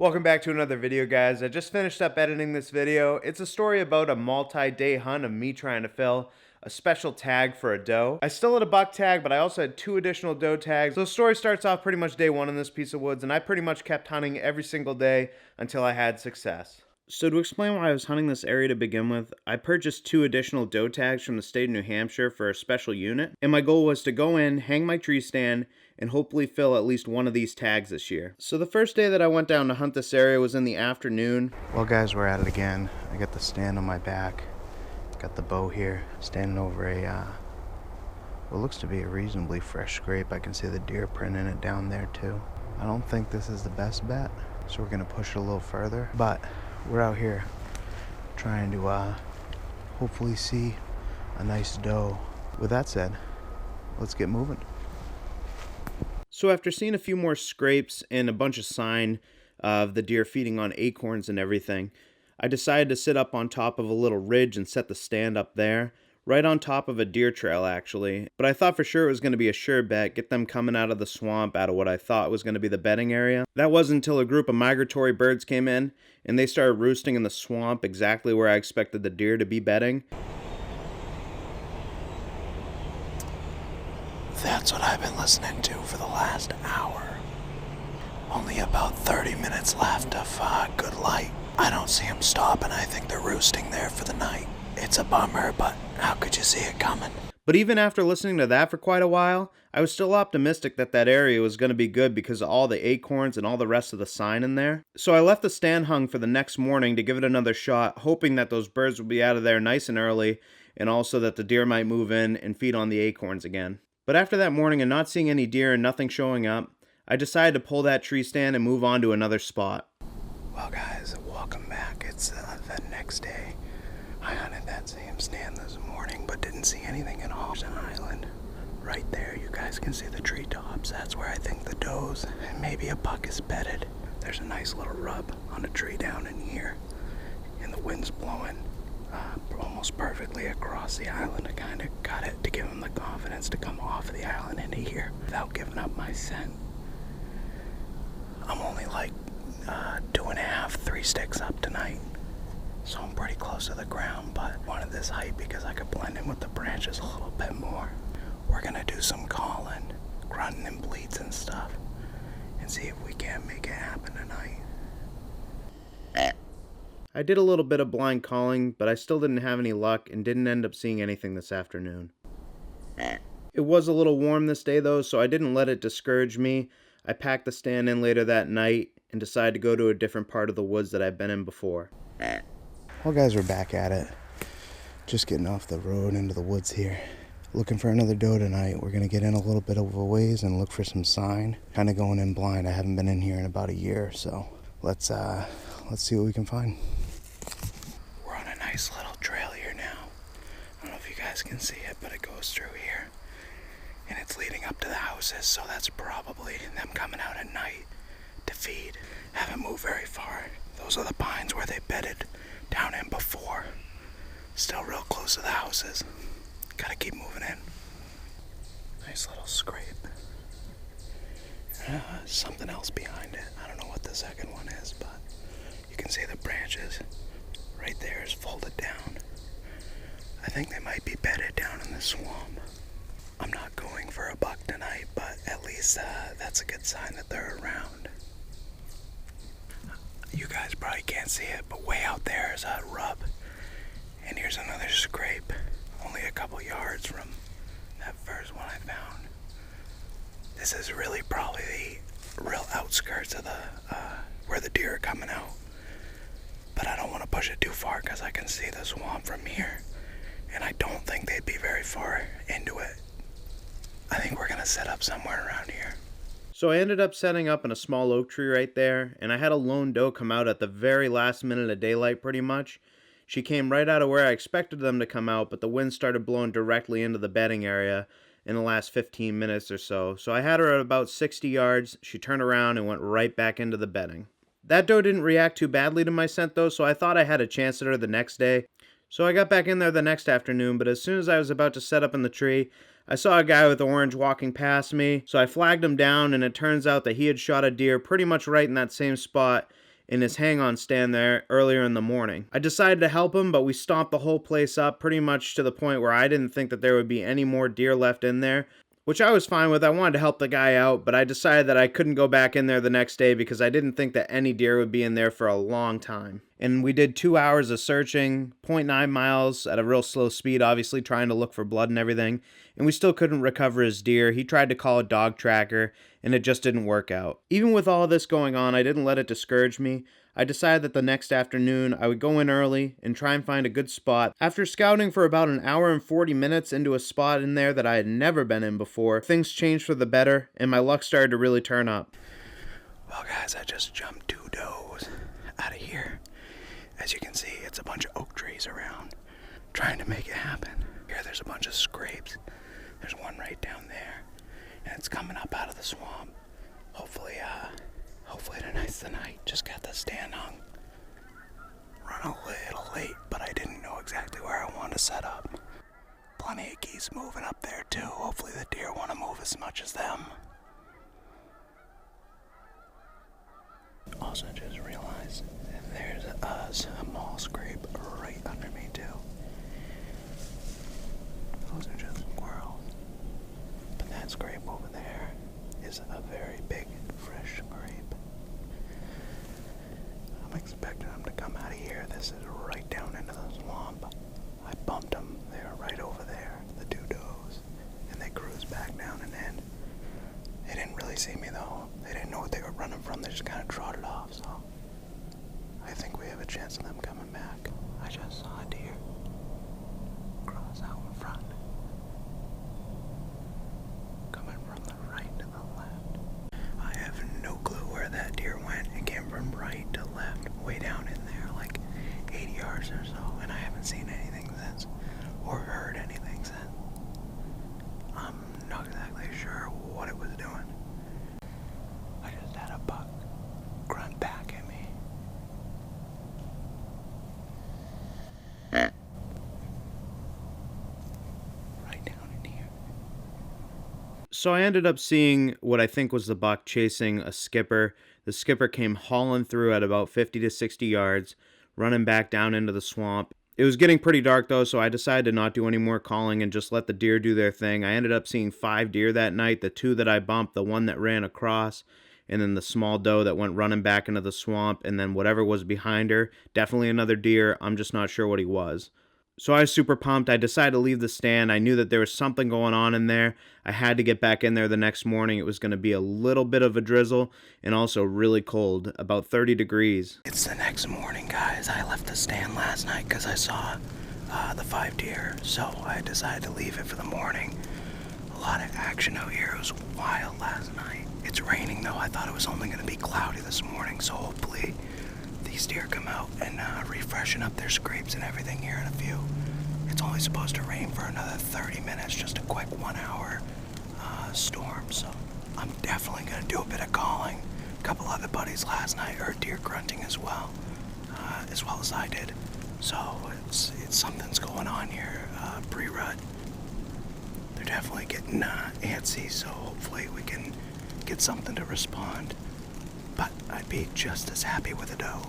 Welcome back to another video, guys. I just finished up editing this video. It's a story about a multi-day hunt of me trying to fill a special tag for a doe. I still had a buck tag, but I also had 2 additional doe tags. So the story starts off pretty much day 1 in this piece of woods, and I pretty much kept hunting every single day until I had success. So to explain why I was hunting this area to begin with, I purchased 2 additional doe tags from the state of New Hampshire for a special unit, and my goal was to go in, hang my tree stand, and hopefully fill at least one of these tags this year. So the first day that I went down to hunt this area was in the afternoon. Well guys, we're at it again. I got the stand on my back, got the bow here, standing over what looks to be a reasonably fresh scrape. I can see the deer print in it down there too. I don't think this is the best bet, so we're gonna push it a little further, but we're out here trying to hopefully see a nice doe. With that said, let's get moving. So after seeing a few more scrapes and a bunch of sign of the deer feeding on acorns and everything, I decided to sit up on top of a little ridge and set the stand up there, right on top of a deer trail actually. But I thought for sure it was going to be a sure bet, get them coming out of the swamp, out of what I thought was going to be the bedding area. That wasn't until a group of migratory birds came in and they started roosting in the swamp exactly where I expected the deer to be bedding. That's what I've been listening to for the last hour. Only about 30 minutes left of good light. I don't see them stopping. I think they're roosting there for the night. It's a bummer, but how could you see it coming? But even after listening to that for quite a while, I was still optimistic that that area was going to be good because of all the acorns and all the rest of the sign in there. So I left the stand hung for the next morning to give it another shot, hoping that those birds would be out of there nice and early, and also that the deer might move in and feed on the acorns again. But after that morning and not seeing any deer and nothing showing up, I decided to pull that tree stand and move on to another spot. Well guys, welcome back. It's the next day. I hunted that same stand this morning, but didn't see anything at all. There's an island right there. You guys can see the treetops. That's where I think the does and maybe a buck is bedded. There's a nice little rub on a tree down in here, and the wind's blowing almost perfectly across the island. I kind of got it to give him the confidence to come off the island into here without giving up my scent. I'm only like 2.5, 3 sticks up tonight, so I'm pretty close to the ground, but I wanted this height because I could blend in with the branches a little bit more. We're gonna do some calling, grunting and bleats and stuff, and see if we can't make it happen tonight. I did a little bit of blind calling, but I still didn't have any luck and didn't end up seeing anything this afternoon. It was a little warm this day though, so I didn't let it discourage me. I packed the stand in later that night and decided to go to a different part of the woods that I've been in before. Well guys, we're back at it. Just getting off the road into the woods here. Looking for another doe tonight. We're gonna get in a little bit of a ways and look for some sign. Kind of going in blind. I haven't been in here in about a year, so let's see what we can find. We're on a nice little trail here now. I don't know if you guys can see it, but it goes through here. And it's leading up to the houses, so that's probably them coming out at night to feed. Haven't moved very far. Those are the pines where they bedded down in before. Still real close to the houses. Gotta keep moving in. Nice little scrape. Something else behind it. I don't know what the second one is, but you can see the branches right there is folded down. I think they might be bedded down in the swamp. I'm not going for a buck tonight, but at least that's a good sign that they're around. You guys probably can't see it, but way out there is a rub. And here's another scrape, only a couple yards from that first one I found. This is really probably the real outskirts of the where the deer are coming out. But I don't want to push it too far because I can see the swamp from here. And I don't think they'd be very far into it. I think we're gonna set up somewhere around here. So I ended up setting up in a small oak tree right there, and I had a lone doe come out at the very last minute of daylight pretty much. She came right out of where I expected them to come out, but the wind started blowing directly into the bedding area in the last 15 minutes or so. So I had her at about 60 yards. She turned around and went right back into the bedding. That doe didn't react too badly to my scent though, so I thought I had a chance at her the next day. So I got back in there the next afternoon, but as soon as I was about to set up in the tree, I saw a guy with orange walking past me, so I flagged him down, and it turns out that he had shot a deer pretty much right in that same spot, in his hang-on stand there earlier in the morning. I decided to help him, but we stomped the whole place up pretty much to the point where I didn't think that there would be any more deer left in there, which I was fine with. I wanted to help the guy out, but I decided that I couldn't go back in there the next day because I didn't think that any deer would be in there for a long time. And we did 2 hours of searching, 0.9 miles at a real slow speed, obviously trying to look for blood and everything, and we still couldn't recover his deer. He tried to call a dog tracker, and it just didn't work out. Even with all this going on, I didn't let it discourage me. I decided that the next afternoon I would go in early and try and find a good spot. After scouting for about an hour and 40 minutes into a spot in there that I had never been in before, things changed for the better and my luck started to really turn up. Well guys, I just jumped 2 does out of here. As you can see, it's a bunch of oak trees around trying to make it happen. Here there's a bunch of scrapes. There's one right down there and it's coming up out of the swamp. Hopefully tonight's the night. Just got the stand hung. Run a little late, but I didn't know exactly where I wanted to set up. Plenty of geese moving up there too. Hopefully the deer want to move as much as them. Also just realized that there's a small scrape right under me too. Those are just squirrels. But that scrape over there is a very big fresh scrape. I'm expecting them to come out of here. This is right down into the swamp. I bumped them. They were right over there, the 2 does. And they cruised back down and in. They didn't really see me though. They didn't know what they were running from. They just kind of trotted off, so I think we have a chance of them coming back. I just saw a deer cross out in front. Coming from the right to the left. I have no clue where that deer went. It came from right to left, way down in there, like 80 yards or so, and I haven't seen anything since, or heard anything since. I'm not exactly sure what it was doing. I just had a buck grunt back at me. Right down in here. So I ended up seeing what I think was the buck chasing a skipper. The skipper came hauling through at about 50 to 60 yards, running back down into the swamp. It was getting pretty dark though, so I decided to not do any more calling and just let the deer do their thing. I ended up seeing 5 deer that night, the 2 that I bumped, the 1 that ran across, and then the small doe that went running back into the swamp, and then whatever was behind her, definitely another deer. I'm just not sure what he was. So I was super pumped. I decided to leave the stand. I knew that there was something going on in there. I had to get back in there the next morning. It was going to be a little bit of a drizzle and also really cold, about 30 degrees. It's the next morning, guys. I left the stand last night because I saw the 5 deer, so I decided to leave it for the morning. A lot of action out here. It was wild last night. It's raining though. I thought it was only going to be cloudy this morning, so hopefully these deer come out and refreshen up their scrapes and everything here in a few. It's only supposed to rain for another 30 minutes, just a quick 1 hour storm, so I'm definitely going to do a bit of calling. A couple other buddies last night heard deer grunting as well as I did. So it's something's going on here, pre-rut. They're definitely getting antsy, so hopefully we can get something to respond. But I'd be just as happy with a doe.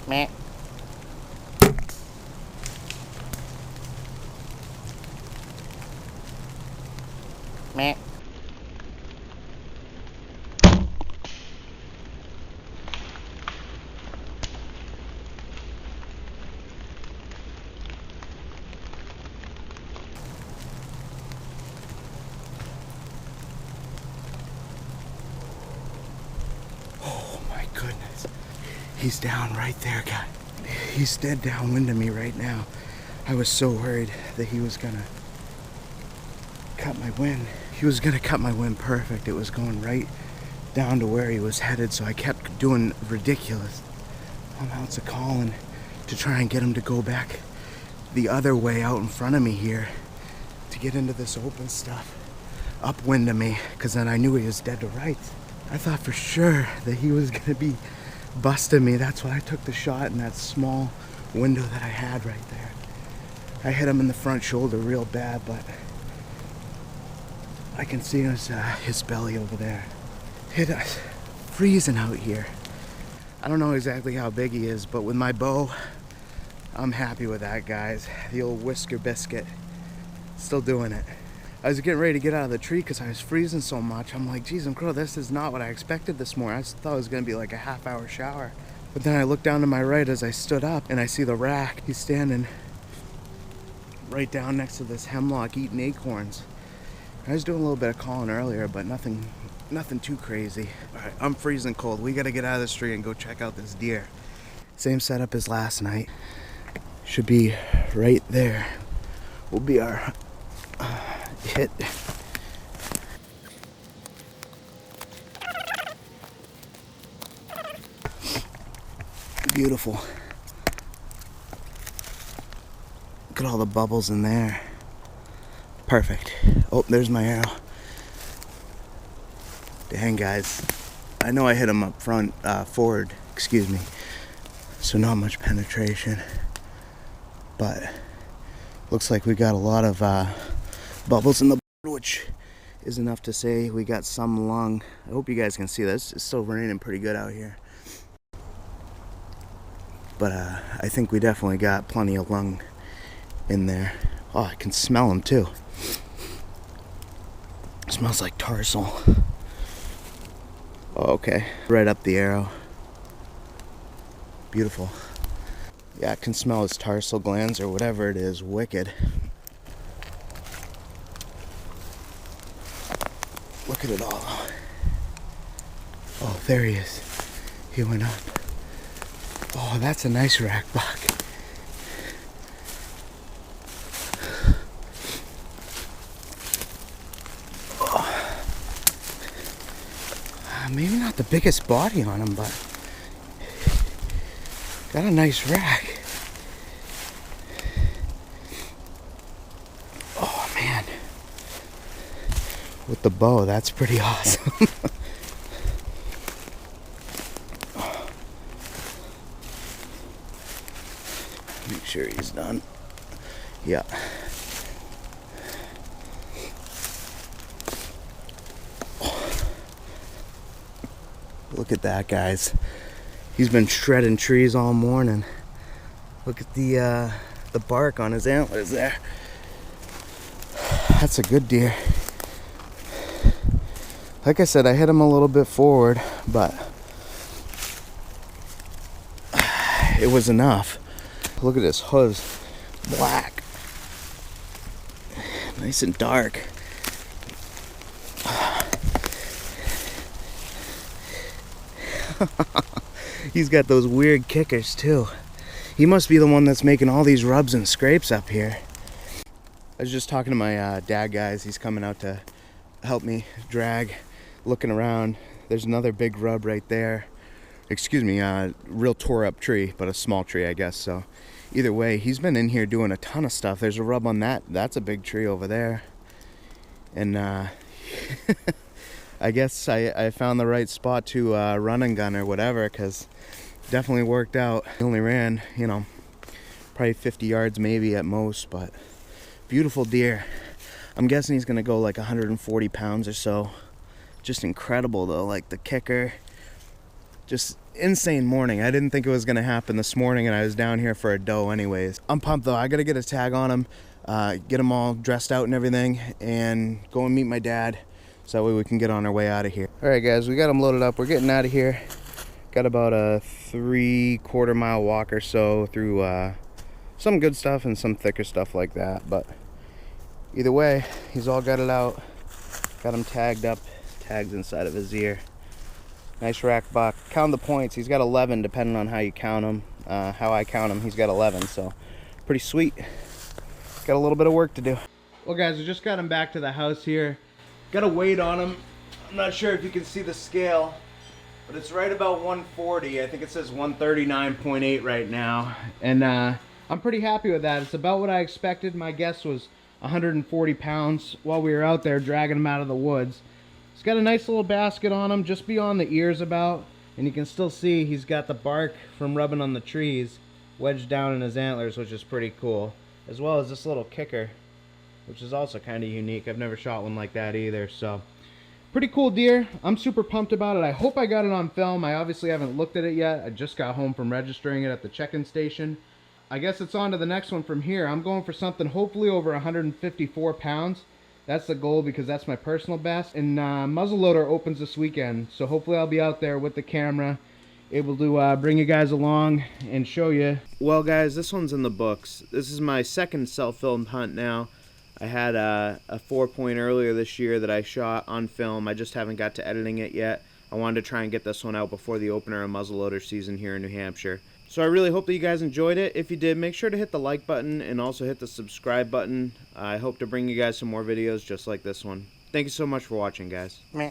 Meh. Meh. Oh my goodness. He's down right there, guy. He's dead downwind of me right now. I was so worried that he was gonna cut my wind. He was gonna cut my wind perfect. It was going right down to where he was headed, so I kept doing ridiculous amounts of calling to try and get him to go back the other way out in front of me here to get into this open stuff upwind of me, because then I knew he was dead to rights. I thought for sure that he was gonna be busting me. That's why I took the shot in that small window that I had right there. I hit him in the front shoulder real bad, but I can see his belly over there. It is freezing out here. I don't know exactly how big he is, but with my bow, I'm happy with that, guys. The old whisker biscuit, still doing it. I was getting ready to get out of the tree because I was freezing so much. I'm like, geez, this is not what I expected this morning. I thought it was gonna be like a half-hour shower. But then I looked down to my right as I stood up and I see the rack. He's standing right down next to this hemlock eating acorns. I was doing a little bit of calling earlier, but nothing too crazy. All right, I'm freezing cold. We gotta get out of this tree and go check out this deer. Same setup as last night. Should be right there. Will be our hit. Beautiful. Look at all the bubbles in there. Perfect. Oh, there's my arrow. Dang, guys. I know I hit him up front, forward, excuse me. So not much penetration. But looks like we got a lot of bubbles in the board, which is enough to say we got some lung. I hope you guys can see this. It's still raining pretty good out here. But I think we definitely got plenty of lung in there. Oh, I can smell them too. It smells like tarsal. Oh, okay. Right up the arrow. Beautiful. Yeah, I can smell his tarsal glands or whatever it is. Wicked. Look at it all. Oh, there he is. He went up. Oh, that's a nice rack buck. Maybe not the biggest body on him, but got a nice rack. Oh man, with the bow, that's pretty awesome. Make sure he's done. Yeah. Look at that, guys. He's been shredding trees all morning. Look at the bark on his antlers there. That's a good deer. Like I said, I hit him a little bit forward, but it was enough. Look at his hooves, black, nice and dark. He's got those weird kickers too. He must be the one that's making all these rubs and scrapes up here. I was just talking to my dad, guys. He's coming out to help me drag, looking around. There's another big rub right there. Excuse me, real tore up tree, but a small tree, I guess. So either way, he's been in here doing a ton of stuff. There's a rub on that. That's a big tree over there. And I guess I found the right spot to run and gun or whatever, because definitely worked out. He only ran, you know, probably 50 yards maybe at most, but beautiful deer. I'm guessing he's gonna go like 140 pounds or so. Just incredible though, like the kicker, Just insane morning. I didn't think it was gonna happen this morning, and I was down here for a doe anyways. I'm pumped though. I gotta get a tag on him, get him all dressed out and everything, and go and meet my dad so that way we can get on our way out of here. All right guys, we got him loaded up. We're getting out of here. Got about a 3/4 mile walk or so through some good stuff and some thicker stuff like that, but either way, he's all got it out. Got him tagged up, tags inside of his ear. Nice rack buck. Count the points. He's got 11 depending on how you count him. How I count him, he's got 11, so pretty sweet. Got a little bit of work to do. Well guys, we just got him back to the house here. Got a weight on him. I'm not sure if you can see the scale, but it's right about 140. I think it says 139.8 right now. And I'm pretty happy with that. It's about what I expected. My guess was 140 pounds while we were out there dragging him out of the woods. He's got a nice little basket on him just beyond the ears about, and you can still see he's got the bark from rubbing on the trees wedged down in his antlers, which is pretty cool, as well as this little kicker, which is also kind of unique. I've never shot one like that either, so pretty cool deer. I'm super pumped about it. I hope I got it on film. I obviously haven't looked at it yet. I just got home from registering it at the check-in station. I guess it's on to the next one from here. I'm going for something hopefully over 154 pounds. That's the goal because that's my personal best. And muzzleloader opens this weekend, so hopefully I'll be out there with the camera, able to bring you guys along and show you. Well guys, this one's in the books. This is my second self-filmed hunt now. I had a 4-point earlier this year that I shot on film. I just haven't got to editing it yet. I wanted to try and get this one out before the opener of muzzleloader season here in New Hampshire. So I really hope that you guys enjoyed it. If you did, make sure to hit the like button and also hit the subscribe button. I hope to bring you guys some more videos just like this one. Thank you so much for watching, guys. Meh.